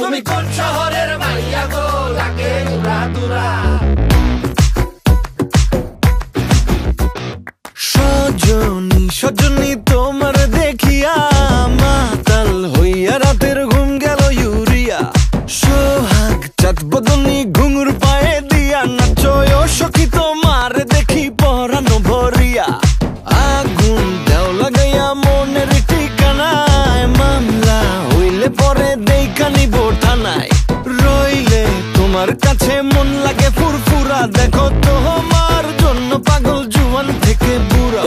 তুমি কোন শহরের মাইয়া গো লাগে উড়া দুরা সজনী সজনী তোমার দেখিয়া মাতাল হইয়া রাতের ঘুম গেল ইউরিয়া সোহাগ চাঁদ বদনী ঘুঙুর পায়ে দিয়া নাচয় সখী তোমার দেখি পরানো ভরিয়া আগুন দেও লাগাইয়া মনের ঠিকানায় মামলা হইলে পরে দেইকা নিব থানায় রইলে তোমার কাছে মন লাগে ফুরফুরা দেখো তোমার জন্য পাগল জুয়ান থেকে বুড়া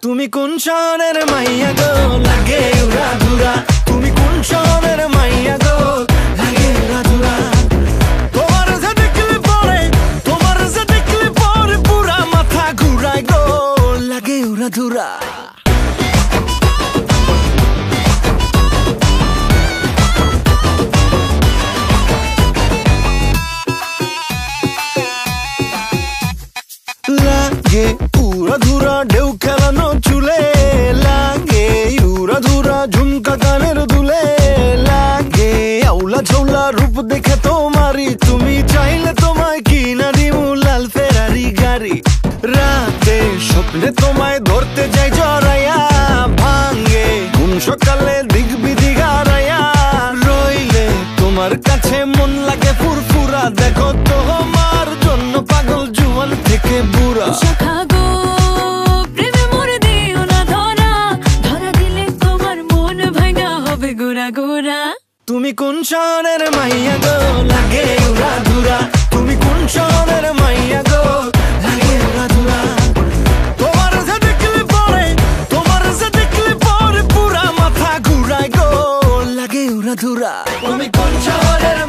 তুমি কোন শহরের মাইয়া গো লাগে উড়া ধুরা তুমি কোন শহরের মাইয়া গো লাগে উড়া ধুরা তোমার যে দেখলে পরে পুরা মাথা ঘুরায় গো লাগে উড়া ধুরা লাগে উড়া ধুরা ঢেউ খেলানো চুলে লাগে উড়া ধুরা ঝুমকা গানের দুলে লাগে আউলা ঝৌলা রূপ দেখে তোমারি তুমি চাইলে তোমায় কিনা দিমু লাল ফেরারি গাড়ি রাতে স্বপ্নে তোমায় ধরতে যাই জড়াইয়া ভাঙ্গে ঘুম সকালে দিক বিধি গারাইয়া রইলে তোমার কাছে মন লাগে ফুরফুরা দেখো তোমার জন্য পাগল জুয়ান থেকে বুড়া তুমি কোন শহরের মাইয়া গো লাগে উড়া ধুরা তুমি কোন শহরের মাইয়া গো লাগে উড়া ধুরা তোমার যে দেখলে পরে পুরা মাথা ঘুরায় গো লাগে উড়া ধুরা তুমি কোন শহরের